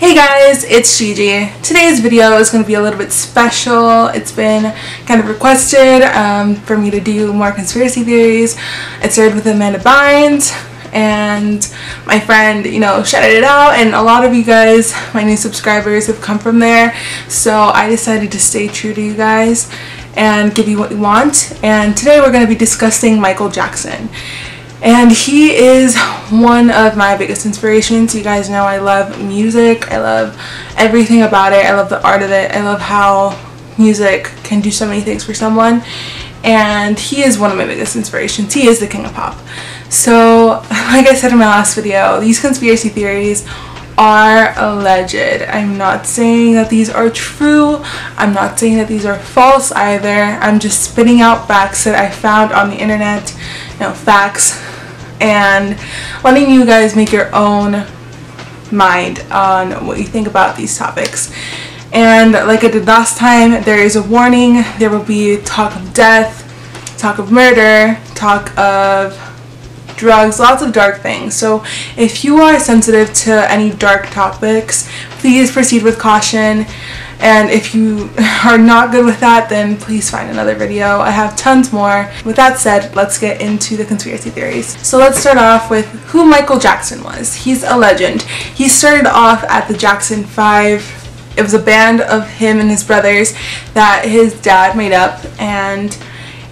Hey guys, it's Gigi. Today's video is going to be a little bit special. It's been kind of requested for me to do more conspiracy theories. It started with Amanda Bynes and my friend, shouted it out, and a lot of you guys, my new subscribers, have come from there. So I decided to stay true to you guys and give you what you want. And today we're going to be discussing Michael Jackson. And he is one of my biggest inspirations. You guys know I love music. I love everything about it. I love the art of it. I love how music can do so many things for someone. And he is one of my biggest inspirations. He is the king of pop. So, like I said in my last video, these conspiracy theories are alleged. I'm not saying that these are true. I'm not saying that these are false either. I'm just spitting out facts that I found on the internet, facts, and letting you guys make your own mind on what you think about these topics. And like I did last time, there is a warning. There will be talk of death, talk of murder, talk of drugs, lots of dark things. So if you are sensitive to any dark topics, please proceed with caution. And if you are not good with that, then please find another video. I have tons more. With that said, let's get into the conspiracy theories. So let's start off with who Michael Jackson was. He's a legend. He started off at the Jackson 5. It was a band of him and his brothers that his dad made up, and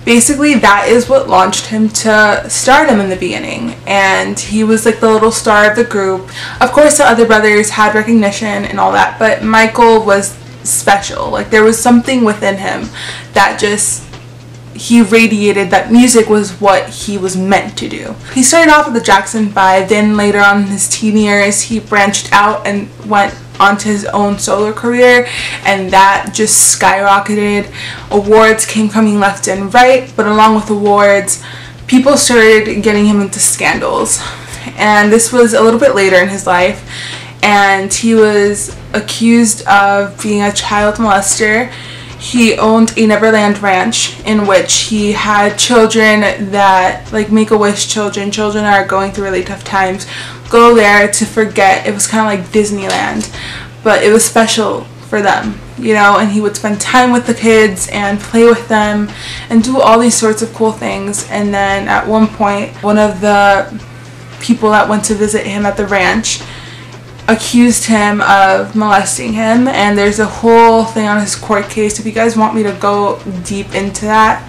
basically that is what launched him to stardom in the beginning, and he was like the little star of the group. Of course the other brothers had recognition and all that, but Michael was special. Like, there was something within him that just, he radiated that music was what he was meant to do. He started off with the Jackson 5, then later on in his teen years he branched out and went onto his own solo career, and that just skyrocketed. Awards came coming left and right, but along with awards, people started getting him into scandals. And this was a little bit later in his life, and he was accused of being a child molester. He owned a Neverland ranch in which he had children that, like, Make-A-Wish children that are going through really tough times, go there to forget. It was kind of like Disneyland, but it was special for them, and he would spend time with the kids and play with them and do all these sorts of cool things. And then at one point, one of the people that went to visit him at the ranch accused him of molesting him, and there's a whole thing on his court case. If you guys want me to go deep into that,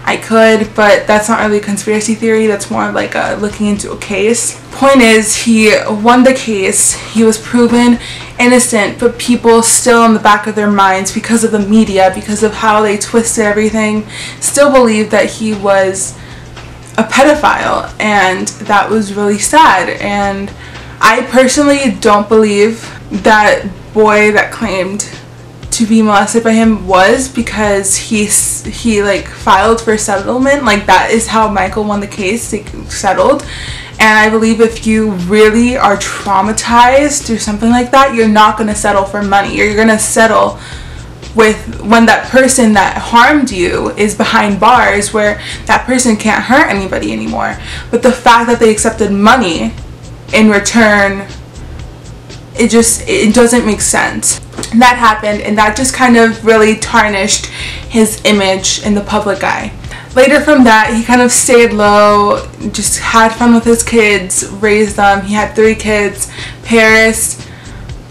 I could, but that's not really a conspiracy theory. That's more like looking into a case. Point is, he won the case. He was proven innocent, but people still in the back of their minds, because of the media, because of how they twisted everything, still believe that he was a pedophile, and that was really sad. And I personally don't believe that boy that claimed to be molested by him was, because he like filed for settlement. Like, that is how Michael won the case. They settled. And I believe if you really are traumatized or something like that, you're not going to settle for money. You're going to settle with when that person that harmed you is behind bars, where that person can't hurt anybody anymore. But the fact that they accepted money in return, it doesn't make sense. That happened, and that just kind of really tarnished his image in the public eye. Later from that, he kind of stayed low, just had fun with his kids, raised them. He had 3 kids, Paris,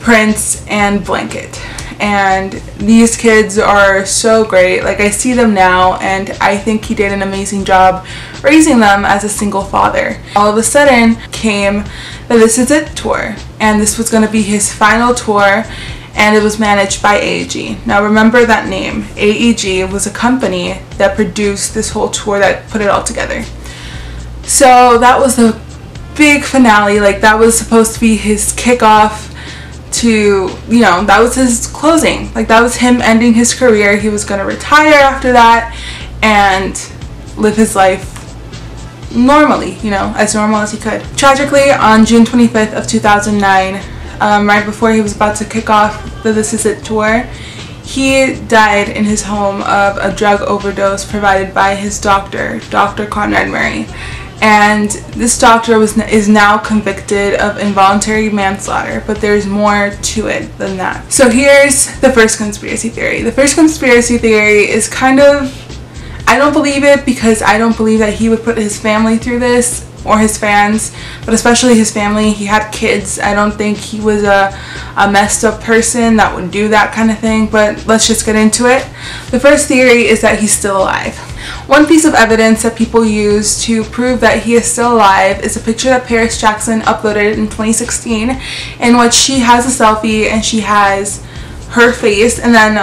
Prince, and Blanket. And these kids are so great. Like, I see them now, and I think he did an amazing job raising them as a single father. All of a sudden came the This Is It tour, and this was going to be his final tour, and it was managed by AEG. Now remember that name. AEG was a company that produced this whole tour, that put it all together. So that was the big finale. Like, that was supposed to be his kickoff to, that was his closing. Like, that was him ending his career. He was going to retire after that and live his life normally, as normal as he could. Tragically, on June 25th of 2009, right before he was about to kick off the This Is It tour, he died in his home of a drug overdose provided by his doctor, Dr. Conrad Murray. and this doctor is now convicted of involuntary manslaughter, but there's more to it than that. So here's the first conspiracy theory. The first conspiracy theory is kind of, I don't believe it because I don't believe that he would put his family through this, or his fans, but especially his family. He had kids. I don't think he was a messed up person that would do that kind of thing, but let's just get into it. The first theory is that he's still alive. One piece of evidence that people use to prove that he is still alive is a picture that Paris Jackson uploaded in 2016, in which she has a selfie and she has her face, and then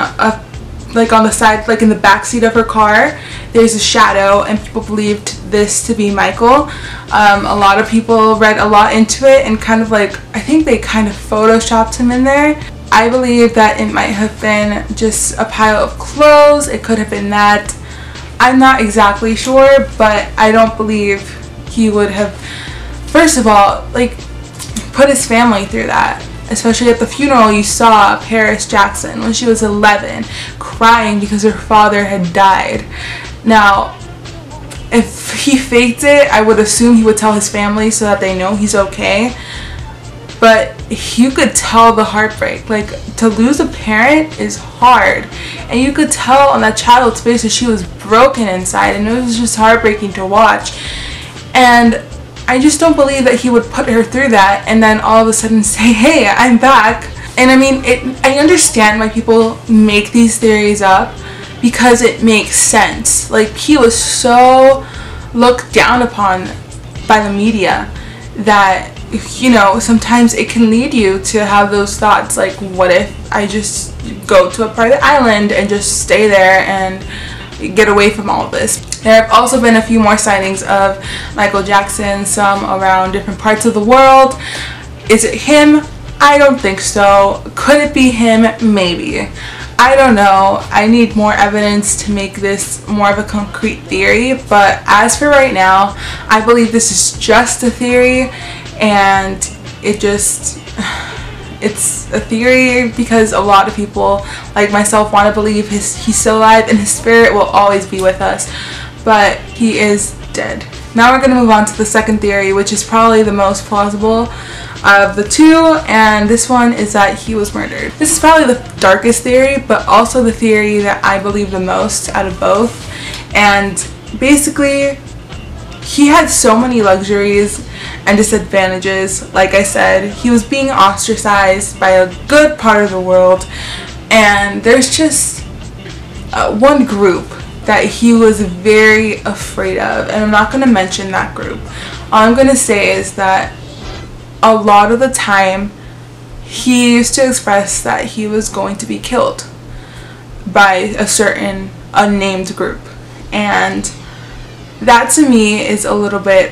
like on the side, like in the back seat of her car, there's a shadow, and people believed this to be Michael. A lot of people read a lot into it and kind of like, I think they kind of photoshopped him in there. I believe that it might have been just a pile of clothes. It could have been that. I'm not exactly sure, but I don't believe he would have, first of all, like, put his family through that. Especially at the funeral, you saw Paris Jackson when she was 11 crying because her father had died. Now, if he faked it, I would assume he would tell his family so that they know he's okay. But you could tell the heartbreak. Like, to lose a parent is hard. And you could tell on that child's face that she was broken inside, and it was just heartbreaking to watch. And I just don't believe that he would put her through that and then all of a sudden say, hey, I'm back. And I mean, I understand why people make these theories up, because it makes sense. Like, he was so looked down upon by the media that, you know, sometimes it can lead you to have those thoughts like, what if I just go to a private island and just stay there and get away from all of this. There have also been a few more sightings of Michael Jackson, some around different parts of the world. Is it him? I don't think so. Could it be him? Maybe. I don't know. I need more evidence to make this more of a concrete theory, but as for right now, I believe this is just a theory, and it's a theory because a lot of people like myself want to believe he's still alive and his spirit will always be with us, but he is dead. Now we're going to move on to the second theory, which is probably the most plausible of the two, and this one is that he was murdered. This is probably the darkest theory, but also the theory that I believe the most out of both. And basically, he had so many luxuries and disadvantages. Like I said, he was being ostracized by a good part of the world, and there's just one group that he was very afraid of, and I'm not going to mention that group. All I'm going to say is that a lot of the time he used to express that he was going to be killed by a certain unnamed group, and that to me is a little bit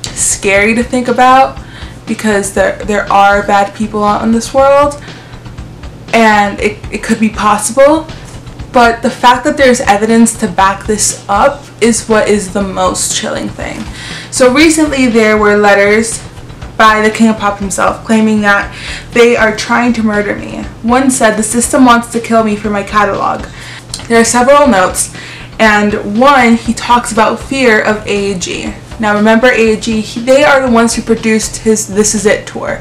scary to think about, because there are bad people out in this world, and it could be possible, but the fact that there's evidence to back this up is what is the most chilling thing. So recently there were letters by the King of Pop himself claiming that they are trying to murder me. One said, "The system wants to kill me for my catalog." There are several notes, and one, he talks about fear of AEG. Now remember AEG, they are the ones who produced his This Is It tour.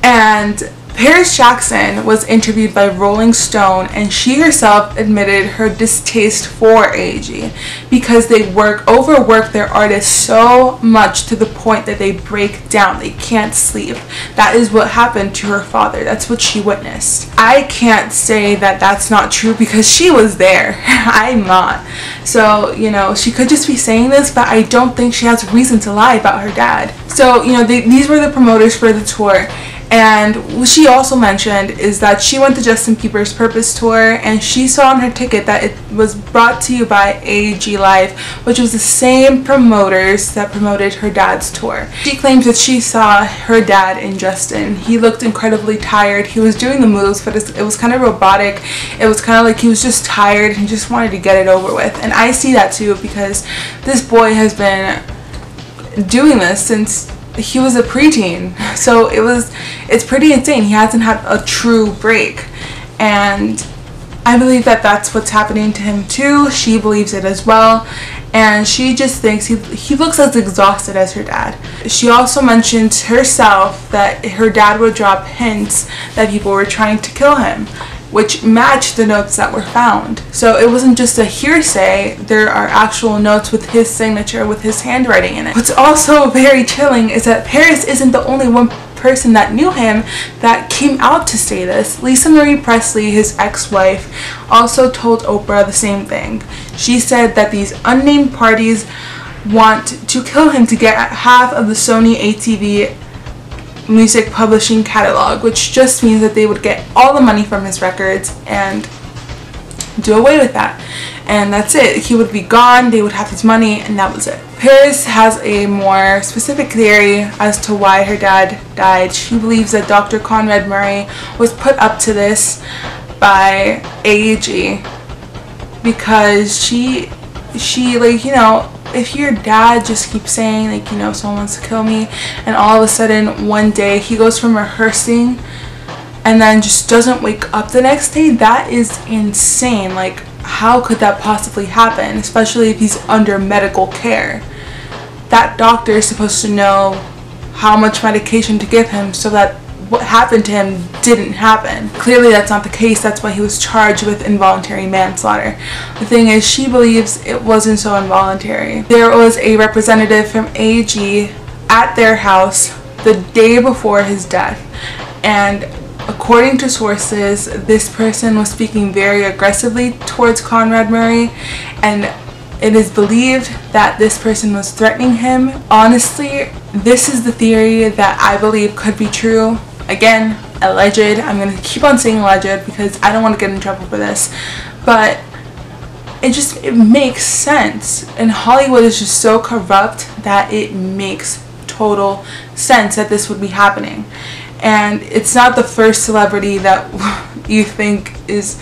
And Paris Jackson was interviewed by Rolling Stone, and she herself admitted her distaste for AEG because they overwork their artists so much to the point that they break down. They can't sleep. That is what happened to her father. That's what she witnessed. I can't say that that's not true because she was there. I'm not. So, you know, she could just be saying this, but I don't think she has reason to lie about her dad. So, you know, these were the promoters for the tour. And what she also mentioned is that she went to Justin Bieber's Purpose tour, and she saw on her ticket that it was brought to you by AEG Live, which was the same promoters that promoted her dad's tour. She claims that she saw her dad in Justin. He looked incredibly tired. He was doing the moves, but it was kind of robotic. It was kind of like he was just tired and he just wanted to get it over with. And I see that too, because this boy has been doing this since he was a preteen, so it's pretty insane. He hasn't had a true break, and I believe that that's what's happening to him too. She believes it as well, and she just thinks he looks as exhausted as her dad. She also mentioned herself that her dad would drop hints that people were trying to kill him, which matched the notes that were found. So it wasn't just a hearsay, there are actual notes with his signature, with his handwriting in it. What's also very chilling is that Paris isn't the only one person that knew him that came out to say this. Lisa Marie Presley, his ex-wife, also told Oprah the same thing. She said that these unnamed parties want to kill him to get half of the Sony ATV music publishing catalog, which just means that they would get all the money from his records and do away with that, and that's it. He would be gone, they would have his money, and that was it. Paris has a more specific theory as to why her dad died. She believes that Dr. Conrad Murray was put up to this by AEG because she like, you know, if your dad just keeps saying, like, you know, someone wants to kill me, and all of a sudden one day he goes from rehearsing and then just doesn't wake up the next day, that is insane. Like, how could that possibly happen, especially if he's under medical care? That doctor is supposed to know how much medication to give him so that what happened to him didn't happen. Clearly that's not the case. That's why he was charged with involuntary manslaughter. The thing is, she believes it wasn't so involuntary. There was a representative from AEG at their house the day before his death, and according to sources, this person was speaking very aggressively towards Conrad Murray, and it is believed that this person was threatening him. Honestly, this is the theory that I believe could be true. Again, alleged. I'm going to keep on saying alleged because I don't want to get in trouble for this. But it makes sense. And Hollywood is just so corrupt that it makes total sense that this would be happening. And it's not the first celebrity that you think is,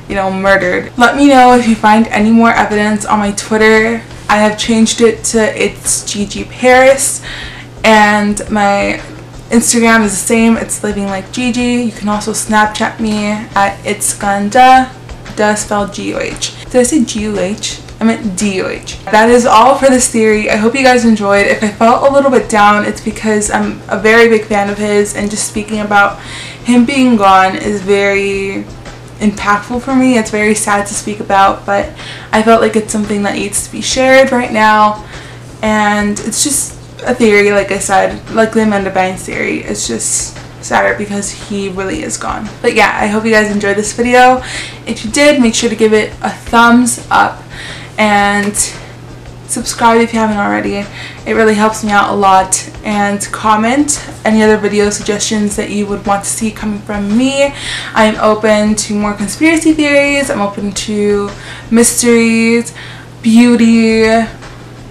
you know, murdered. Let me know if you find any more evidence on my Twitter. I have changed it to It's Gigi Paris, and my Instagram is the same. It's Living Like Gigi. You can also Snapchat me at It's Ganda, spelled G-O-H. Did I say G-O-H? I meant D-O-H. That is all for this theory. I hope you guys enjoyed. If I felt a little bit down, it's because I'm a very big fan of his, and just speaking about him being gone is very impactful for me. It's very sad to speak about, but I felt like it's something that needs to be shared right now, and it's just a theory, like I said, like the Amanda Bynes theory. It's just sadder because he really is gone. But yeah, I hope you guys enjoyed this video. If you did, make sure to give it a thumbs up and subscribe if you haven't already. It really helps me out a lot. And comment any other video suggestions that you would want to see coming from me. I'm open to more conspiracy theories. I'm open to mysteries, beauty,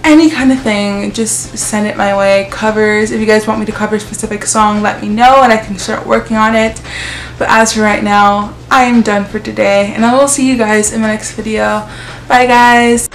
any kind of thing. Just send it my way. Covers, if you guys want me to cover a specific song, let me know and I can start working on it. But as for right now, I am done for today, and I will see you guys in my next video. Bye guys.